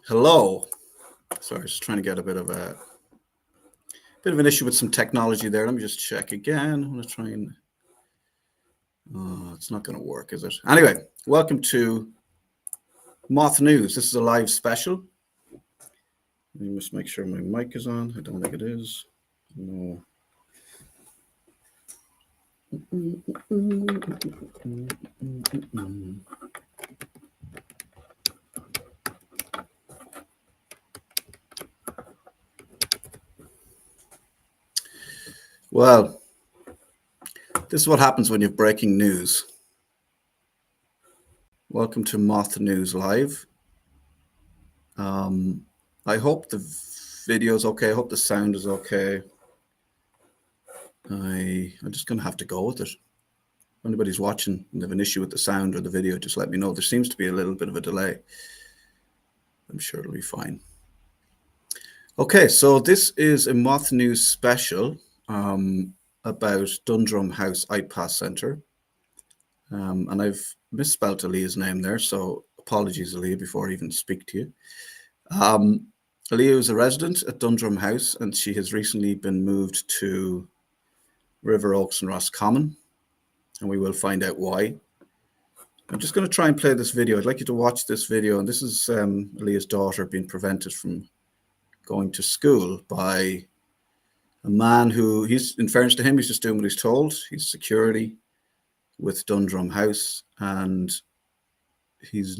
Hello. Sorry, I was just trying to get a bit of an issue with some technology there. Let me just check again. I'm going to try and. It's not going to work, is it? Anyway, welcome to MOTH News. This is a live special. Let me just make sure my mic is on. I don't think it is. No. Well, this is what happens when you have breaking news. Welcome to MOTH News Live. I hope the video is okay. I hope the sound is okay. I'm just going to have to go with it. If anybody's watching and they have an issue with the sound or the video, just let me know. There seems to be a little bit of a delay. I'm sure it'll be fine. Okay, so this is a MOTH News special about Dundrum House IPAS Centre. And I've misspelled Aaliyah's name there, so apologies, Aaliyah, before I even speak to you. Aaliyah is a resident at Dundrum House, and she has recently been moved to River Oaks and Roscommon, and we will find out why. I'm just going to try and play this video. I'd like you to watch this video, and this is Aaliyah's daughter being prevented from going to school by a man who, in fairness to him, he's just doing what he's told. He's security with Dundrum House, and he's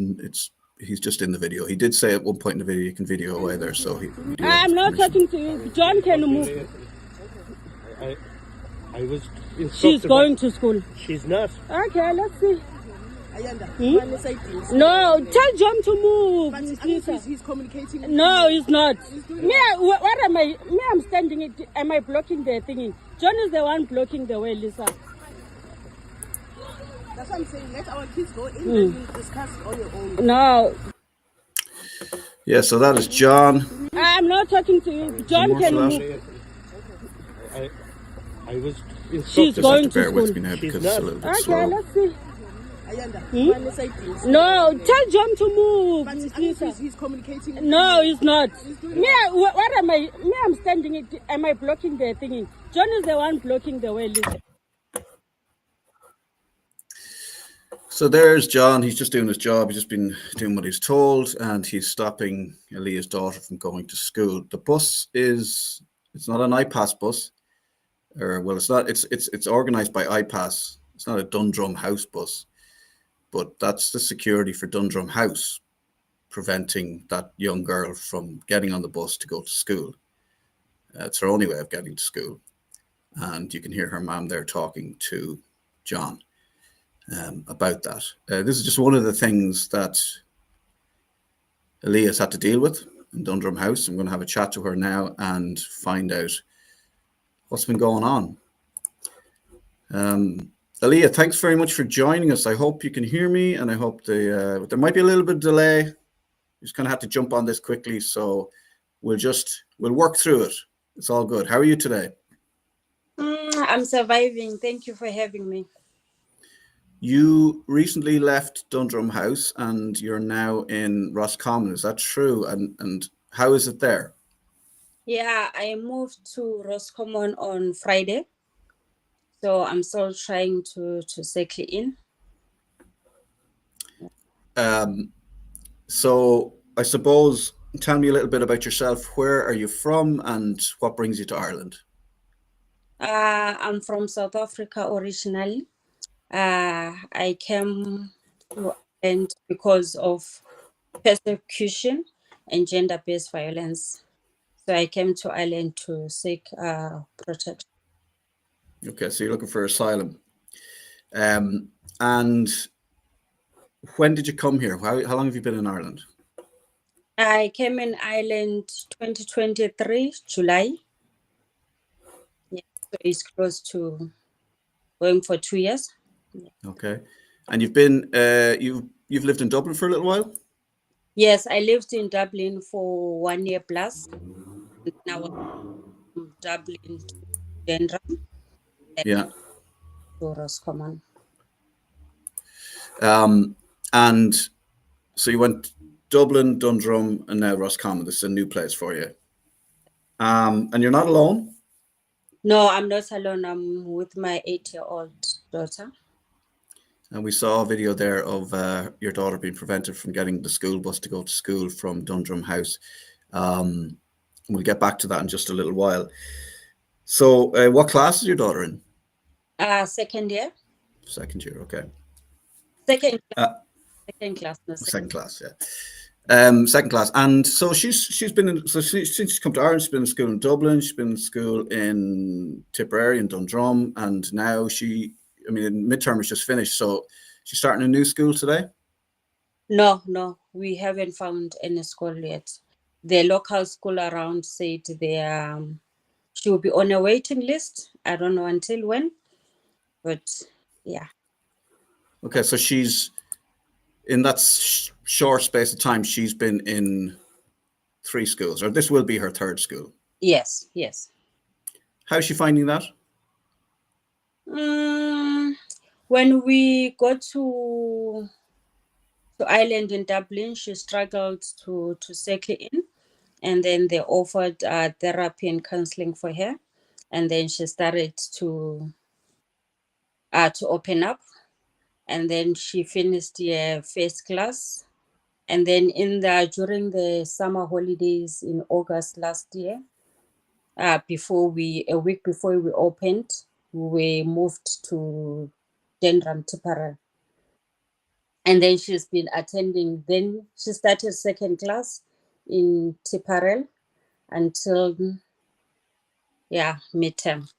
just in the video. He did say at one point in the video, you can video away there, so I'm not talking to you. John can move. I was She's going to school. She's not. Okay, let's see. No, tell John to move. He's communicating. No, he's not. What am I? I'm standing it. Am I blocking the thingy? John is the one blocking the way, Lisa. That's what I'm saying. Let our kids go in and we'll discuss on your own. No. Yeah, so that is John. I'm not talking to you. John can move. I was She's going to bear school. with me now because it's a little bit Okay, slow. let's see. Hmm? No, tell John to move. He's communicating. No, he's not. What am I? I'm standing it. Am I blocking the thingy? John is the one blocking the way, Lisa. So there's John. He's just doing his job. He's just been doing what he's told, and he's stopping Aaliyah's daughter from going to school. The bus it's not an IPAS bus, or well, it's not. It's organized by IPAS. It's not a Dundrum House bus, but that's the security for Dundrum House, preventing that young girl from getting on the bus to go to school. It's her only way of getting to school, and you can hear her mom there talking to John about that. This is just one of the things that Aaliyah's had to deal with in Dundrum House. I'm going to have a chat to her now and find out what's been going on. Aaliyah, thanks very much for joining us. I hope you can hear me, and I hope there might be a little bit of delay. Just kind of had to jump on this quickly, so we'll work through it. It's all good. How are you today? I'm surviving. Thank you for having me. You recently left Dundrum House and you're now in Roscommon. Is that true? And how is it there? Yeah, I moved to Roscommon on Friday. So I'm still trying to settle in. So I suppose, tell me a little bit about yourself. Where are you from and what brings you to Ireland? I'm from South Africa originally. I came to Ireland because of persecution and gender-based violence. So I came to Ireland to seek protection. Okay, so you're looking for asylum. And when did you come here? How long have you been in Ireland? I came in Ireland 2023, July. Yeah, so it's close to going for 2 years. Yeah. Okay. And you've been you've lived in Dublin for a little while? Yes, I lived in Dublin for 1 year plus. Now I'm Dublin to Dundrum. Yeah. To Roscommon. And so you went Dublin, Dundrum, and now Roscommon. This is a new place for you. And you're not alone? No, I'm not alone. I'm with my 8-year-old daughter. And we saw a video there of your daughter being prevented from getting the school bus to go to school from Dundrum House. We'll get back to that in just a little while. So what class is your daughter in? Second year. Second year, okay. Second class. No, Second class, yeah. Second class, and so she's been in. So since she's come to Ireland, she's been in school in Dublin. She's been in school in Tipperary and Dundrum, and now midterm is just finished. So she's starting a new school today. No, we haven't found any school yet. The local school around said she will be on a waiting list. I don't know until when, but yeah. Okay, so she's in that short space of time. She's been in 3 schools, or this will be her 3rd school. Yes. How's she finding that? When we got to Ireland in Dublin, she struggled to settle in, and then they offered therapy and counseling for her, and then she started to open up, and then she finished her 1st class, and then during the summer holidays in August last year, a week before we opened, we moved to Dundrum, Tipperary. And then she's been attending. Then she started 2nd class in Tipperary until midterm.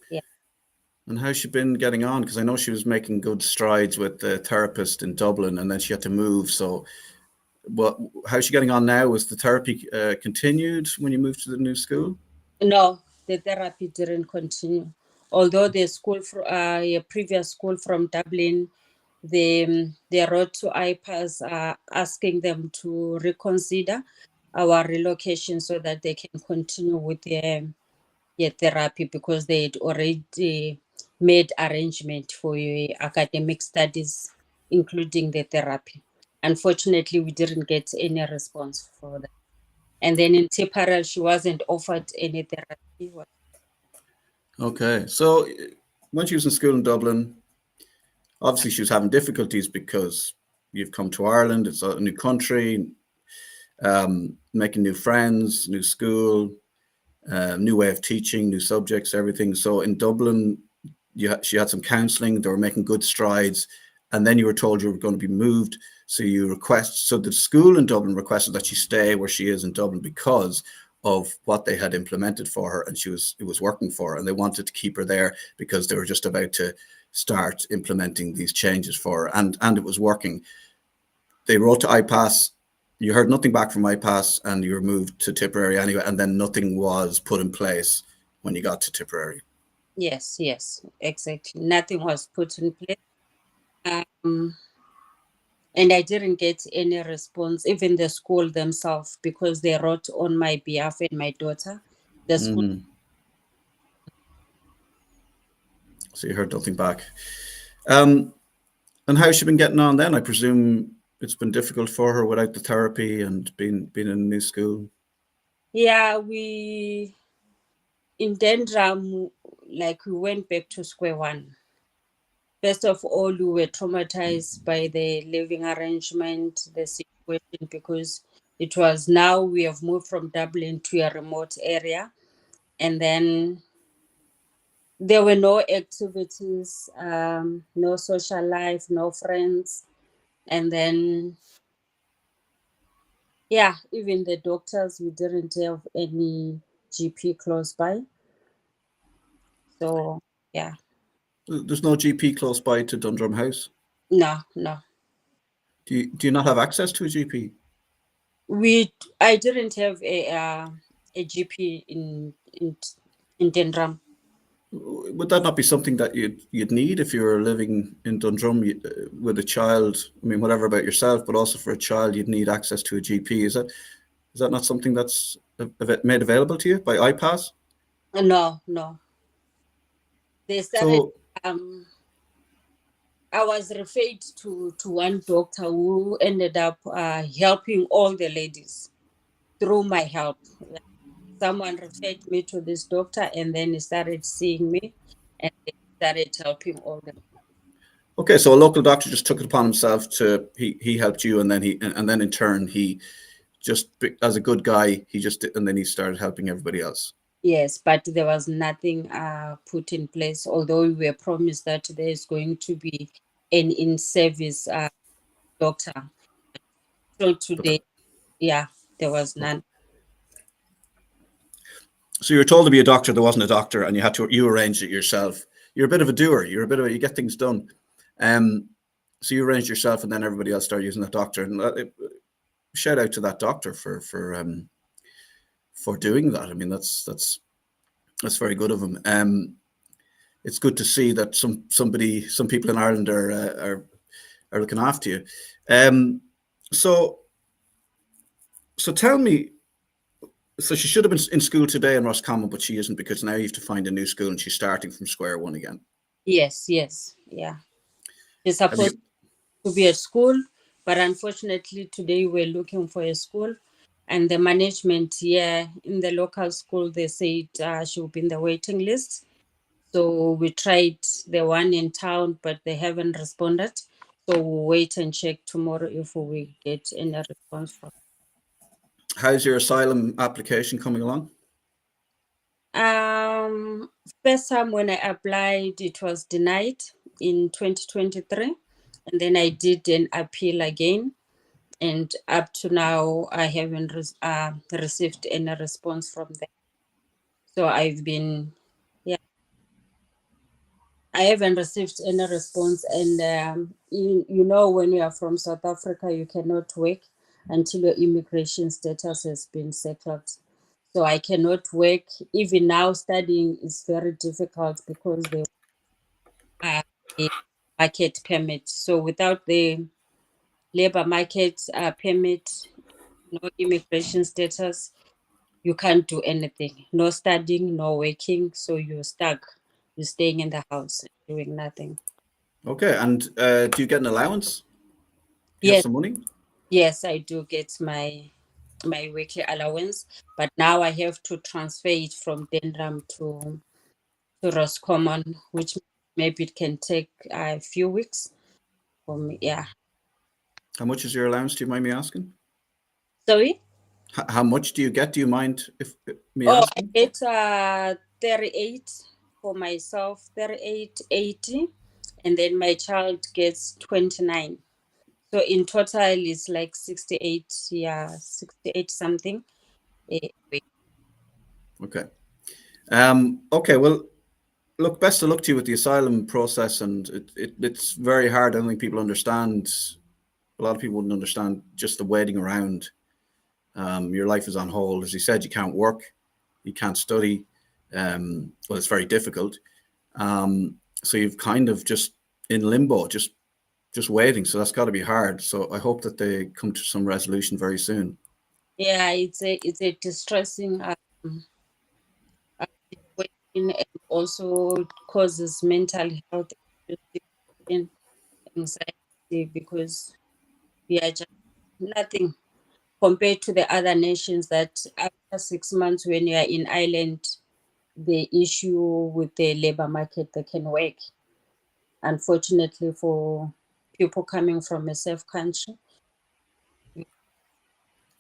Yeah. And how's she been getting on? Because I know she was making good strides with the therapist in Dublin, and then she had to move. So, how's she getting on now? Was the therapy continued when you moved to the new school? No, the therapy didn't continue. Although the school, a previous school from Dublin, they wrote to IPAS asking them to reconsider our relocation so that they can continue with their therapy, because they had already made arrangement for academic studies, including the therapy. Unfortunately, we didn't get any response for that. And then in Tipperary, she wasn't offered any therapy. Okay, so when she was in school in Dublin, obviously she was having difficulties because you've come to Ireland, it's a new country, making new friends, new school, new way of teaching, new subjects, everything. So in Dublin, she had some counselling, they were making good strides, and then you were told you were going to be moved. So the school in Dublin requested that she stay where she is in Dublin because of what they had implemented for her, and it was working for her, and they wanted to keep her there because they were just about to start implementing these changes for her, and it was working. They wrote to IPAS. You heard nothing back from IPAS, and you were moved to Tipperary anyway, and then nothing was put in place when you got to Tipperary. Yes, exactly. Nothing was put in place. And I didn't get any response, even the school themselves, because they wrote on my behalf and my daughter. The school. So you heard nothing back. And how's she been getting on then? I presume it's been difficult for her without the therapy and being in a new school. Yeah, in Dundrum, we went back to square one. First of all, we were traumatized by the living arrangement, the situation, because it was now we have moved from Dublin to a remote area, and then there were no activities, no social life, no friends, and then even the doctors, we didn't have any GP close by. So There's no GP close by to Dundrum House? No. Do you not have access to a GP? I didn't have a GP in Dundrum. Would that not be something that you'd need if you were living in Dundrum with a child? I mean, whatever about yourself, but also for a child, you'd need access to a GP. Is that not something that's made available to you by IPAS? No. They started. So, I was referred to one doctor who ended up helping all the ladies through my help. Someone referred me to this doctor, and then he started seeing me, and they started helping all the. Okay, so a local doctor just took it upon himself to he helped you, and then in turn he just, as a good guy, he just, and then he started helping everybody else. Yes, but there was nothing put in place, although we were promised that there is going to be an in-service doctor. So today, yeah, there was none. So you were told to be a doctor, there wasn't a doctor, and you arranged it yourself. You're a bit of a doer. You get things done. So you arranged yourself, and then everybody else started using that doctor. And shout out to that doctor for doing that. I mean, that's very good of him. It's good to see that some people in Ireland are looking after you. So tell me. So she should have been in school today in Roscommon, but she isn't, because now you have to find a new school and she's starting from square one again. Yes, yeah. She's supposed to be at school, but unfortunately today we're looking for a school, and the management here in the local school, they said she will be in the waiting list. So we tried the one in town, but they haven't responded. So we'll wait and check tomorrow if we get any response from. How's your asylum application coming along? First time when I applied, it was denied in 2023, and then I did an appeal again, and up to now I haven't received any response from them. So I've been, yeah, I haven't received any response, and you know, when you are from South Africa, you cannot work until your immigration status has been settled. So I cannot work. Even now, studying is very difficult because they are a market permit. So without the labor market permit, no immigration status, you can't do anything. No studying, no working. So you're stuck. You're staying in the house doing nothing. Okay, and do you get an allowance? Do you have Yes, some money? yes, I do get my weekly allowance, but now I have to transfer it from Dundrum to Roscommon, which maybe it can take a few weeks for me. Yeah. How much is your allowance? Do you mind me asking? Sorry? How much do you get? Do you mind if me Oh, I asking? get 38 for myself, 38.80, and then my child gets 29. So in total, it's like 68, yeah, 68 something a week. Okay. Okay. Well, look, best of luck to you with the asylum process, and it's very hard. I don't think people understand. A lot of people wouldn't understand just the waiting around. Your life is on hold. As you said, you can't work, you can't study. Well, it's very difficult. So you've kind of just in limbo, just waiting. So that's got to be hard. So I hope that they come to some resolution very soon. Yeah, it's a distressing situation, and also causes mental health issues, anxiety, because we are just nothing compared to the other nations that after 6 months when you are in Ireland, the issue with the labor market, they can work. Unfortunately, for people coming from a safe country,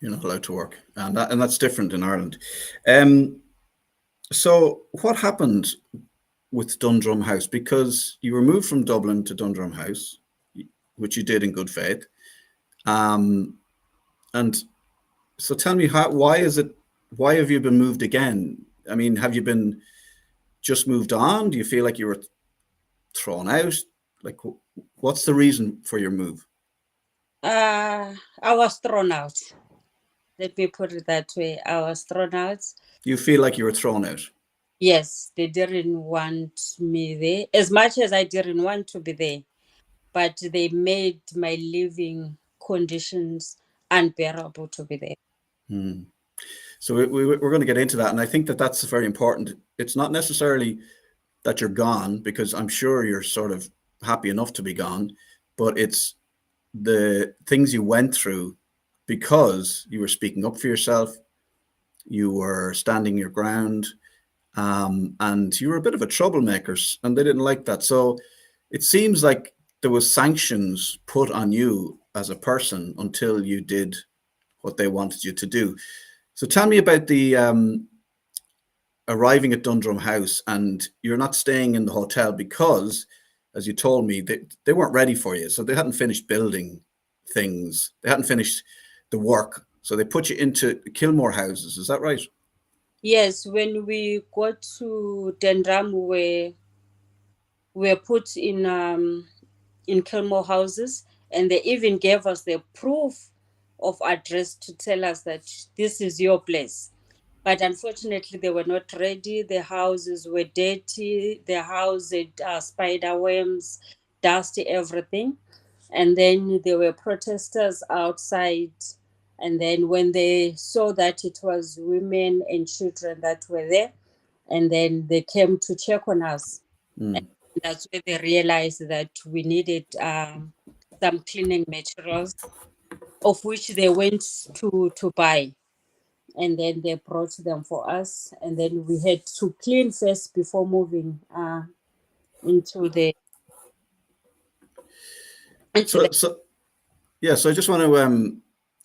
You're not allowed to work, and that's different in Ireland. So what happened with Dundrum House? Because you were moved from Dublin to Dundrum House, which you did in good faith. And so tell me, why have you been moved again? I mean, have you been just moved on? Do you feel like you were thrown out? Like, what's the reason for your move? I was thrown out. Let me put it that way. I was thrown out. You feel like you were thrown out? Yes, they didn't want me there as much as I didn't want to be there, but they made my living conditions unbearable to be there. Hmm. So we're going to get into that, and I think that that's very important. It's not necessarily that you're gone, because I'm sure you're sort of happy enough to be gone, but it's the things you went through because you were speaking up for yourself, you were standing your ground, and you were a bit of a troublemaker, and they didn't like that. So it seems like there was sanctions put on you as a person until you did what they wanted you to do. So tell me about the arriving at Dundrum House, and you're not staying in the hotel because, as you told me, they weren't ready for you. So they hadn't finished building things. They hadn't finished the work. So they put you into Kilmore houses. Is that right? Yes, when we got to Dundrum, we were put in Kilmore houses, and they even gave us the proof of address to tell us that this is your place. But unfortunately, they were not ready. The houses were dirty. The house had spider webs, dusty, everything. And then there were protesters outside. And then when they saw that it was women and children that were there, and then they came to check on us. And that's where they realized that we needed some cleaning materials, of which they went to buy. And then they brought them for us. And then we had to clean first before moving into the into the So yeah. So I just want to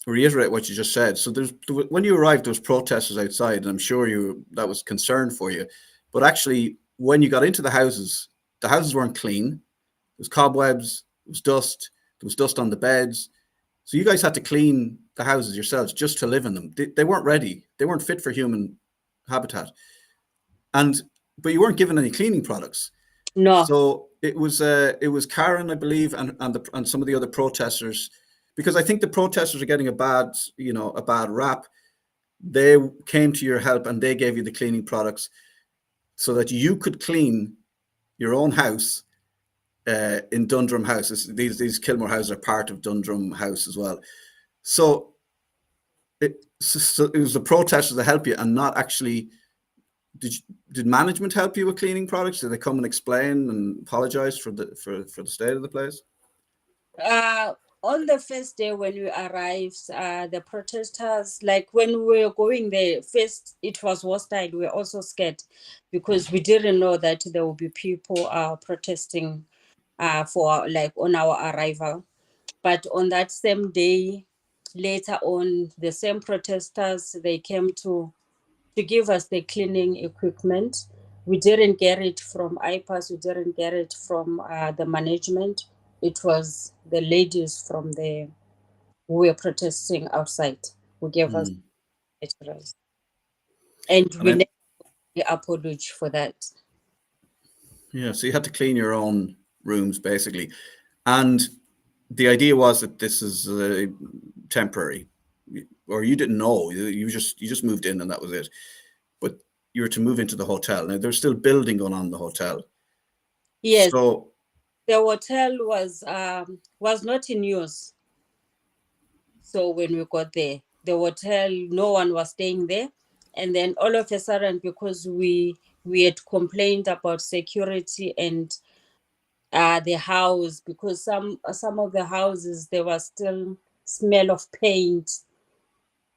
reiterate what you just said. So when you arrived, there was protesters outside, and I'm sure that was concern for you. But actually, when you got into the houses weren't clean. There was cobwebs, there was dust, there was dust on the beds. So you guys had to clean the houses yourselves just to live in them. They weren't ready. They weren't fit for human habitat. But you weren't given any cleaning products. no. So it was Karen, I believe, and some of the other protesters, because I think the protesters are getting a bad rap. They came to your help and they gave you the cleaning products so that you could clean your own house in Dundrum House. These Kilmore houses are part of Dundrum House as well. So it was the protesters that help you, and not actually. Did management help you with cleaning products? Did they come and explain and apologize for the state of the place? On the first day when we arrived, the protesters, like when we were going there, first it was hostile. We were also scared because we didn't know that there would be people protesting for like on our arrival. But on that same day, later on, the same protesters, they came to give us the cleaning equipment. We didn't get it from IPAS, we didn't get it from the management. It was the ladies from the who were protesting outside who gave us materials. And And we then, never apologize for that. yeah, so you had to clean your own rooms basically, and the idea was that this is temporary, or you didn't know. You just moved in and that was it. But you were to move into the hotel. Now there's still building going on in the hotel. Yes, So the hotel was not in use. So when we got there, the hotel, no one was staying there. And then all of a sudden, because we had complained about security and the house, because some of the houses there was still smell of paint,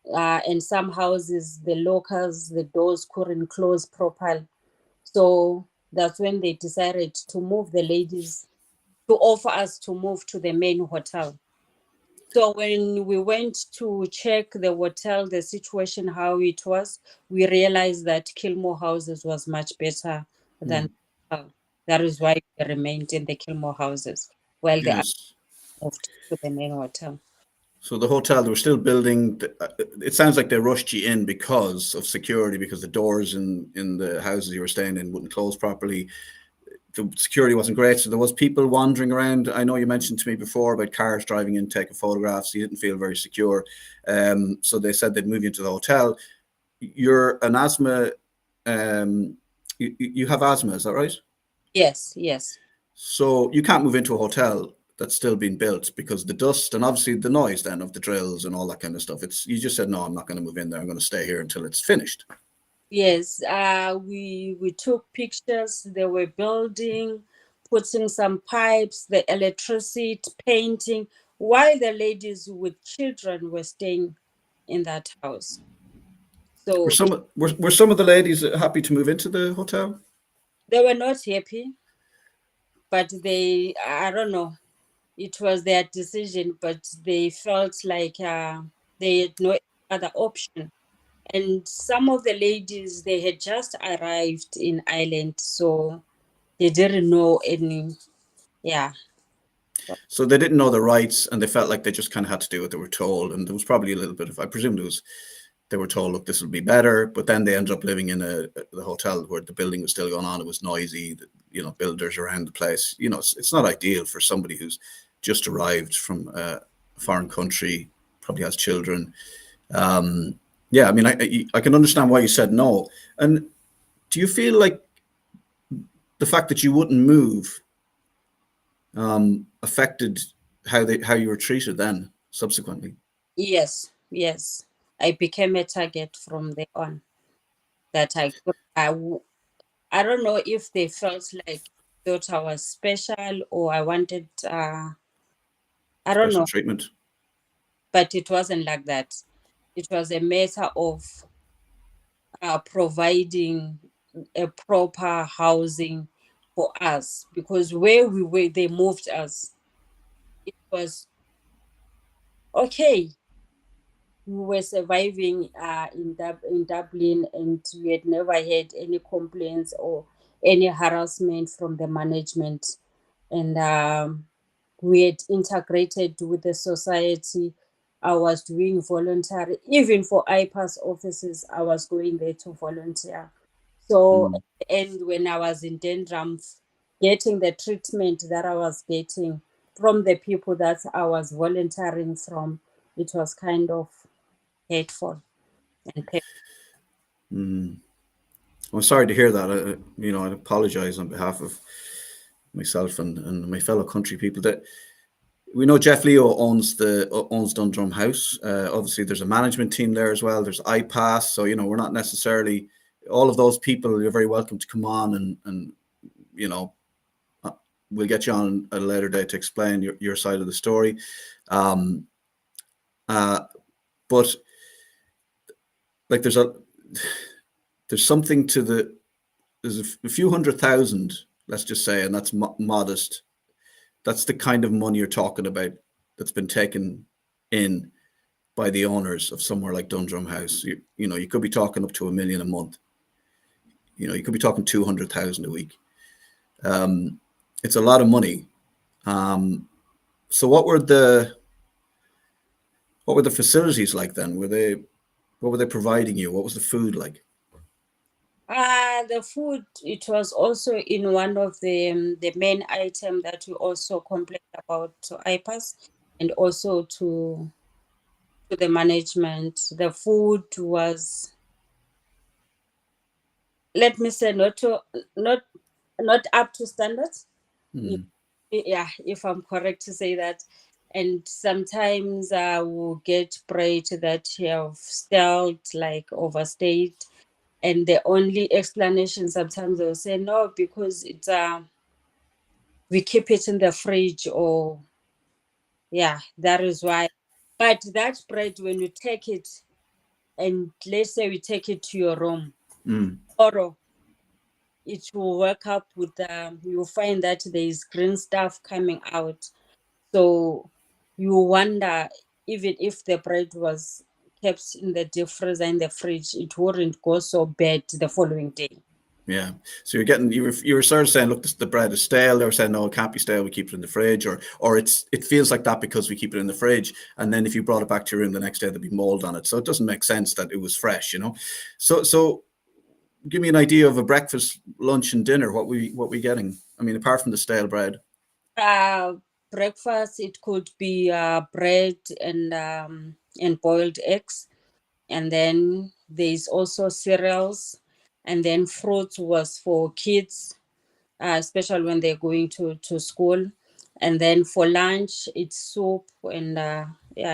and some houses the locals, the doors couldn't close properly. So that's when they decided to move the ladies, to offer us to move to the main hotel. So when we went to check the hotel, the situation, how it was, we realized that Kilmore houses was much better than the hotel. That is why we remained in the Kilmore houses while they are yes, moved to the main hotel. so the hotel, they were still building. It sounds like they rushed you in because of security, because the doors in the houses you were staying in wouldn't close properly. The security wasn't great, so there was people wandering around. I know you mentioned to me before about cars driving in, taking photographs. You didn't feel very secure, so they said they'd move you into the hotel. You're an asthma. You have asthma, is that right? Yes, yes. So you can't move into a hotel that's still being built because the dust and obviously the noise then of the drills and all that kind of stuff. You just said no, I'm not going to move in there. I'm going to stay here until it's finished. Yes, we took pictures. They were building, putting some pipes, the electricity, painting, while the ladies with children were staying in that house. Were So some of the ladies happy to move into the hotel? they were not happy, but I don't know, it was their decision, but they felt like they had no other option. And some of the ladies, they had just arrived in Ireland, so they didn't know any, yeah. So they didn't know the rights, and they felt like they just kind of had to do what they were told. And there was probably a little bit of, I presume they were told, look, this will be better. But then they ended up living in the hotel where the building was still going on. It was noisy, builders around the place. It's not ideal for somebody who's just arrived from a foreign country, probably has children. Yeah, I mean, I can understand why you said no. And do you feel like the fact that you wouldn't move affected how you were treated then subsequently? Yes. I became a target from there on. That I don't know if they felt like thought I was special or I wanted I don't Special know, treatment? but it wasn't like that. It was a matter of providing a proper housing for us, because where we were, they moved us. It was okay. We were surviving in Dublin, and we had never had any complaints or any harassment from the management. And we had integrated with the society. I was doing voluntary, even for IPAS offices, I was going there to volunteer. So at the end, when I was in Dundrum, getting the treatment that I was getting from the people that I was volunteering from, it was kind of hateful and painful. I'm sorry to hear that. I apologize on behalf of myself and my fellow country people. That we know Jeff Leo owns Dundrum House. Obviously, there's a management team there as well. There's IPAS, so we're not necessarily all of those people. You're very welcome to come on and we'll get you on at a later date to explain your side of the story. But like there's something to there's a few 100,000, let's just say, and that's modest. That's the kind of money you're talking about that's been taken in by the owners of somewhere like Dundrum House. You could be talking up to $1 million a month. You could be talking 200,000 a week. It's a lot of money. So what were the facilities like then? What were they providing you? What was the food like? The food, it was also in one of the main item that we also complained about to IPAS and also to the management. The food was, let me say, not up to standards. Yeah, if I'm correct to say that. And sometimes I will get bread that have stalled, like overstayed. And the only explanation sometimes they'll say no, because it's we keep it in the fridge, or yeah, that is why. But that bread, when you take it, and let's say we take it to your room, or it will work up with you'll find that there is green stuff coming out. So you wonder, even if the bread was kept in the deep freezer in the fridge, it wouldn't go so bad the following day. Yeah. So you were sort of saying, look, the bread is stale. They were saying, no, it can't be stale. We keep it in the fridge, or it feels like that because we keep it in the fridge. And then if you brought it back to your room the next day, there'd be mold on it. So it doesn't make sense that it was fresh, So give me an idea of a breakfast, lunch, and dinner. What we getting? I mean, apart from the stale bread. Breakfast, it could be bread and boiled eggs, and then there's also cereals, and then fruit was for kids, especially when they're going to school. And then for lunch, it's soup and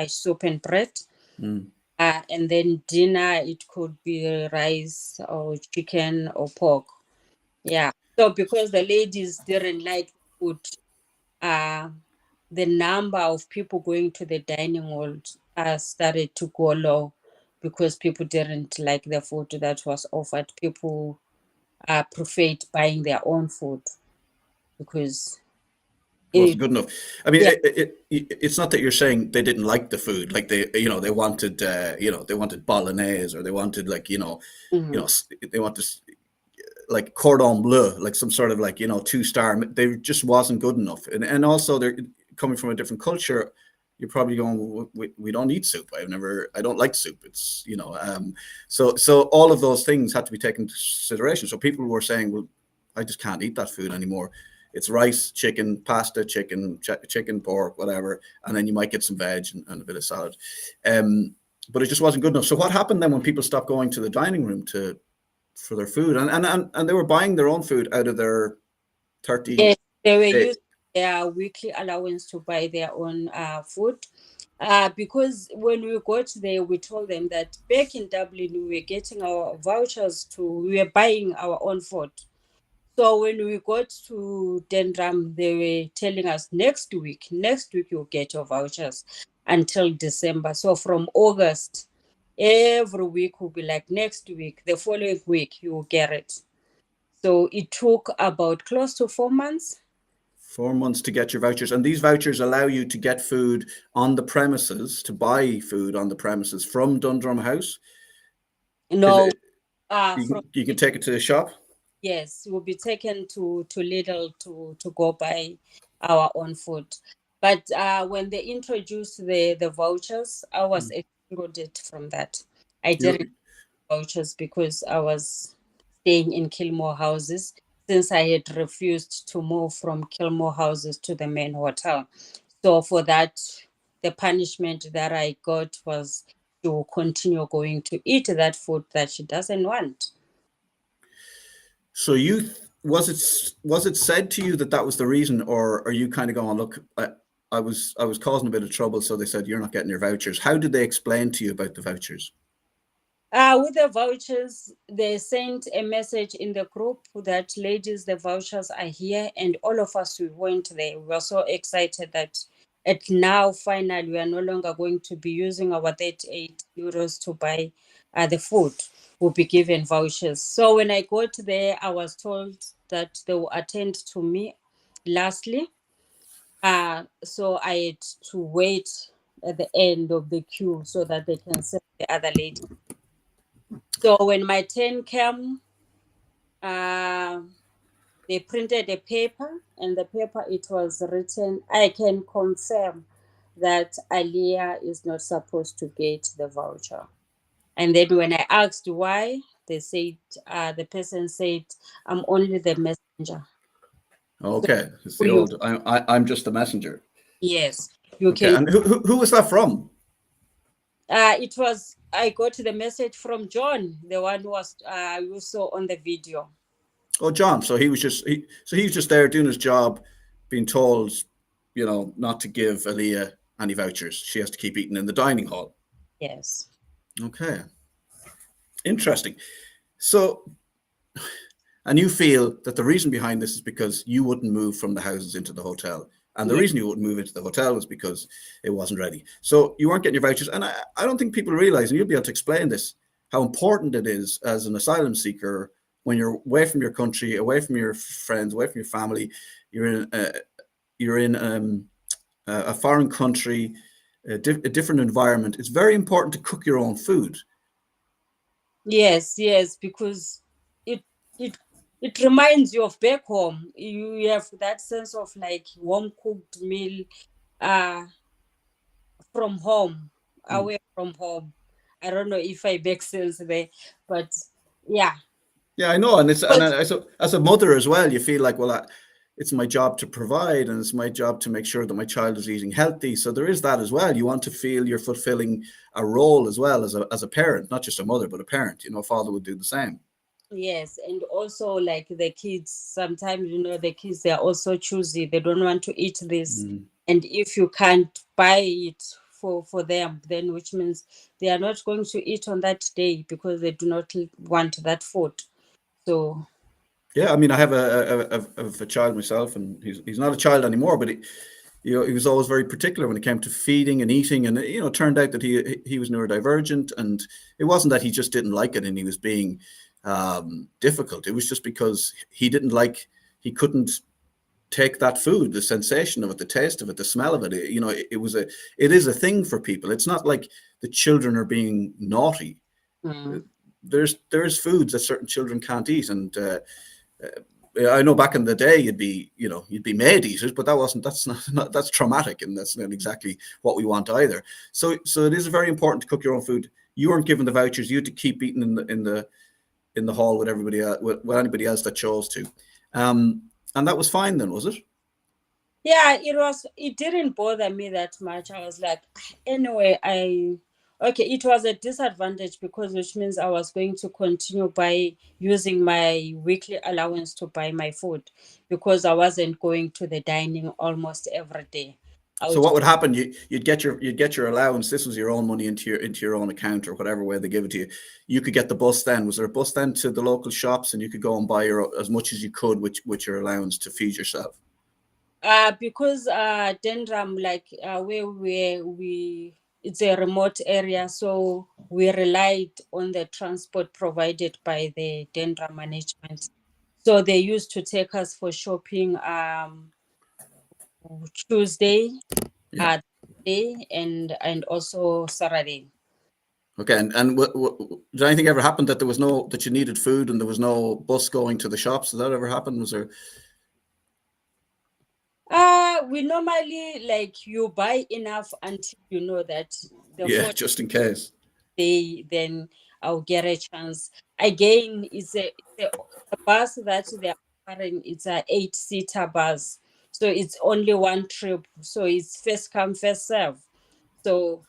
soup and bread. And then dinner, it could be rice or chicken or pork. Yeah. So because the ladies didn't like food, the number of people going to the dining hall started to go low because people didn't like the food that was offered. People preferred buying their own food because Wasn't it, good enough. I mean, yeah, it's not that you're saying they didn't like the food. Like they wanted, they wanted bolognese, or they wanted mhm. they wanted like cordon bleu, like some sort of 2-star. They just wasn't good enough. And also they're coming from a different culture. You're probably going, "Well, we don't eat soup. I don't like soup. It's, so all of those things had to be taken into consideration. So people were saying, well, I just can't eat that food anymore. It's rice, chicken, pasta, chicken, pork, whatever. And then you might get some veg and a bit of salad. But it just wasn't good enough. So what happened then when people stopped going to the dining room for their food, and they were buying their own food out of their 30 Yes, they were day. using their weekly allowance to buy their own food. Because when we got there, we told them that back in Dublin, we were getting our vouchers we were buying our own food. So when we got to Dundrum, they were telling us next week you'll get your vouchers until December. So from August, every week will be like next week, the following week you will get it. So it took about close to 4 months. 4 months to get your vouchers, and these vouchers allow you to get food on the premises, to buy food on the premises from Dundrum House. Is No, it from you can take it to the shop? yes, we'll be taken to Lidl to go buy our own food. But when they introduced the vouchers, I was excluded from that. I didn't You vouchers because I was staying in Kilmore Houses since I had refused to move from Kilmore Houses to the main hotel. So for that, the punishment that I got was to continue going to eat that food that she doesn't want. So you was it said to you that that was the reason, or are you kind of going, look, I was causing a bit of trouble, so they said you're not getting your vouchers. How did they explain to you about the vouchers? With the vouchers, they sent a message in the group that ladies, the vouchers are here, and all of us we went there. We were so excited that at now finally we are no longer going to be using our 38 euros to buy the food. We'll be given vouchers. So when I got there, I was told that they will attend to me lastly. So I had to wait at the end of the queue so that they can send the other lady. So when my turn came, uh, they printed a paper, and the paper it was written, I can confirm that Aliyah is not supposed to get the voucher. And then when I asked why, they said, the person said, I'm only the messenger. So Okay, it's the you, old I'm just the messenger. yes, you Okay, can. and who was that from? It was, I got the message from John, the one who was you saw on the video. Oh, John. So he was just there doing his job, being told, not to give Aaliyah any vouchers. She has to keep eating in the dining hall. Yes. Okay, interesting. So, and you feel that the reason behind this is because you wouldn't move from the houses into the hotel. And the Yes. reason you wouldn't move into the hotel was because it wasn't ready. So you weren't getting your vouchers. And I don't think people realize, and you'll be able to explain this, how important it is as an asylum seeker when you're away from your country, away from your friends, away from your family. You're in a foreign country, a different environment. It's very important to cook your own food. Yes, because it it it reminds you of back home. You have that sense of like warm cooked meal uh from home, Mm. away from home. I don't know if I make sense there, but yeah. Yeah, I know, and But as a mother as well, you feel like, well, it's my job to provide, and it's my job to make sure that my child is eating healthy. So there is that as well. You want to feel you're fulfilling a role as well as a parent, not just a mother, but a parent. A father would do the same. yes, and also like the kids, sometimes the kids they are also choosy. They don't want to eat this. Mm. And if you can't buy it for them, then which means they are not going to eat on that day because they do not want that food. So Yeah, I mean, I have a child myself, and he's not a child anymore, but he was always very particular when it came to feeding and eating, and it turned out that he was neurodivergent, and it wasn't that he just didn't like it and he was being difficult. It was just because he couldn't take that food, the sensation of it, the taste of it, the smell of it. It is a thing for people. It's not like the children are being naughty. Mm. There's foods that certain children can't eat, and I know back in the day you'd be made eaters, but that's traumatic, and that's not exactly what we want either. So it is very important to cook your own food. You weren't given the vouchers; you had to keep eating in the hall with everybody else, with anybody else that chose to, and that was fine then, was it? Yeah, it didn't bother me that much. I was like, anyway, okay, it was a disadvantage because which means I was going to continue by using my weekly allowance to buy my food because I wasn't going to the dining almost every day. I So would what would happen? You'd get your allowance. This was your own money into your own account or whatever way they give it to you. You could get the bus then. Was there a bus then to the local shops, and you could go and buy as much as you could with your allowance to feed yourself? because Dundrum, like we it's a remote area, so we relied on the transport provided by the Dundrum management. So they used to take us for shopping Tuesday, Yeah. day and also Saturday. Okay. And did anything ever happen that you needed food and there was no bus going to the shops? Did that ever happen? Was there? We normally like you buy enough until you know that the Yeah, fourth just in case. day, then I'll get a chance. Again, the bus that they're offering. It's a 8-seater bus, so it's only one trip. So it's first come first serve. So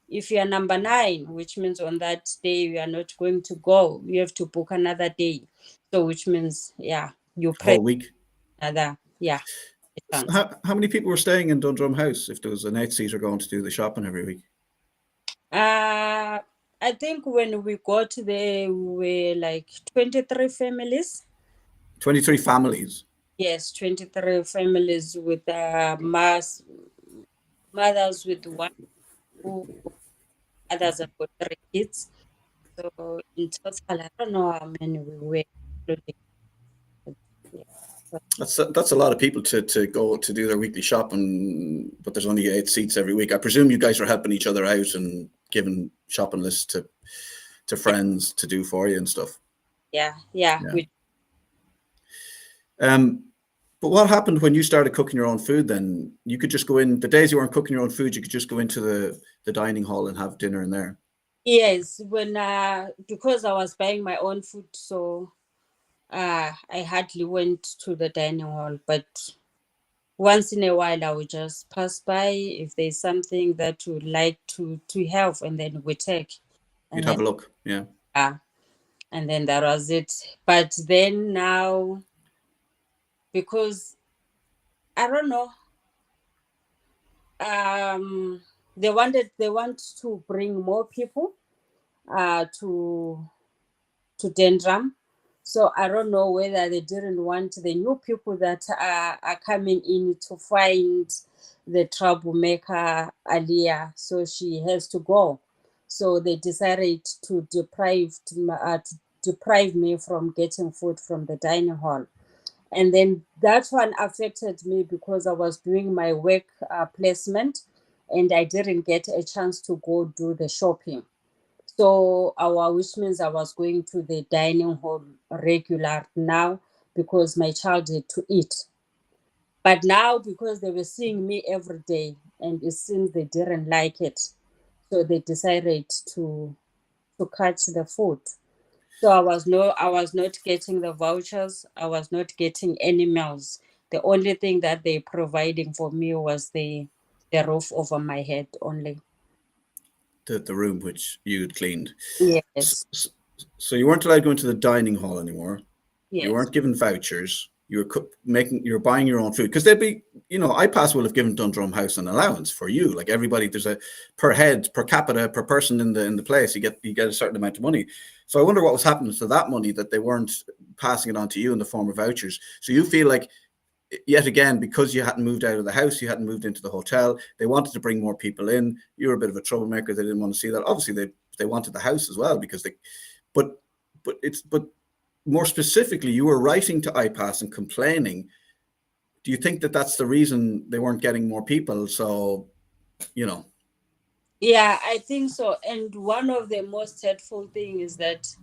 if you're number 9, which means on that day you are not going to go, you have to book another day. So which means you A pay whole week. another a So chance. how many people were staying in Dundrum House if there was an 8-seater going to do the shopping every week? Uh I think when we got there, we were like 23 families. 23 families. Yes, 23 families with mothers with one, two, others have got 3 kids. So in total, I don't know how many we were including. But yeah. But That's a lot of people to go to do their weekly shopping, but there's only 8 seats every week. I presume you guys are helping each other out and giving shopping lists to yeah, friends to do for you and stuff. yeah. Yeah. Um, but what happened when you started cooking your own food? Then you could just go in the days you weren't cooking your own food. You could just go into the dining hall and have dinner in there. Yes, when because I was buying my own food, so I hardly went to the dining hall, but once in a while I would just pass by if there's something that you would like to have, and then we take, You'd and then have a look. Yeah. uh, and then that was it. But then now, because I don't know, they want to bring more people to Dendram. So I don't know whether they didn't want the new people that are coming in to find the troublemaker Aliyah, so she has to go. So they decided to deprive me from getting food from the dining hall. And then that one affected me because I was doing my work placement and I didn't get a chance to go do the shopping. So which means I was going to the dining hall regular now because my child had to eat. But now because they were seeing me every day and it seems they didn't like it, so they decided to cut the food. So I was not getting the vouchers. I was not getting any meals. The only thing that they providing for me was the roof over my head only. The room which you'd cleaned. So, Yes. so you weren't allowed to go into the dining hall anymore. You Yes. weren't given vouchers. you're buying your own food, because they'd be, IPAS will have given Dundrum House an allowance for you. Like everybody, there's a per head, per capita, per person in the place, you get a certain amount of money. So I wonder what was happening to that money, that they weren't passing it on to you in the form of vouchers. So you feel like, yet again, because you hadn't moved out of the house, you hadn't moved into the hotel, they wanted to bring more people in. You were a bit of a troublemaker. They didn't want to see that. Obviously, they wanted the house as well, because but more specifically, you were writing to IPAS and complaining. Do you think that that's the reason they weren't getting more people? So, Yeah, I think so. And one of the most hurtful thing is that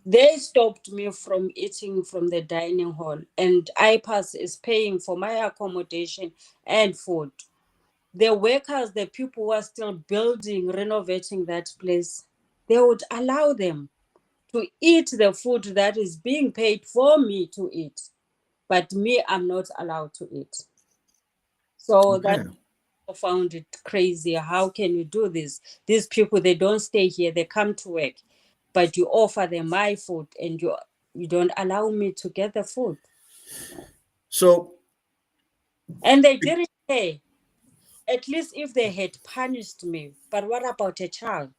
they stopped me from eating from the dining hall, and IPAS is paying for my accommodation and food. The workers, the people who are still building, renovating that place, they would allow them to eat the food that is being paid for me to eat. But me, I'm not allowed to eat. So okay. that I found it crazy. How can you do this? These people, they don't stay here, they come to work, but you offer them my food and you don't allow me to get the food. So, And they didn't care. At least if they had punished me. But what about a child?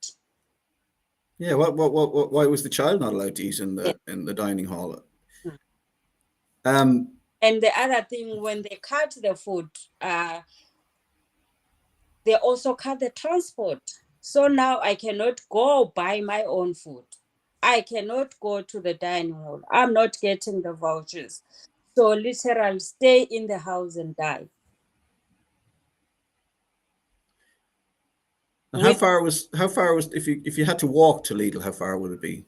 yeah, why was the child not allowed to eat in Yeah. the dining hall? Hmm. Um, And the other thing, when they cut the food, they also cut the transport. So now I cannot go buy my own food. I cannot go to the dining hall. I'm not getting the vouchers. So literally stay in the house and die. and With how far was, if you had to walk to Lidl, how far would it be?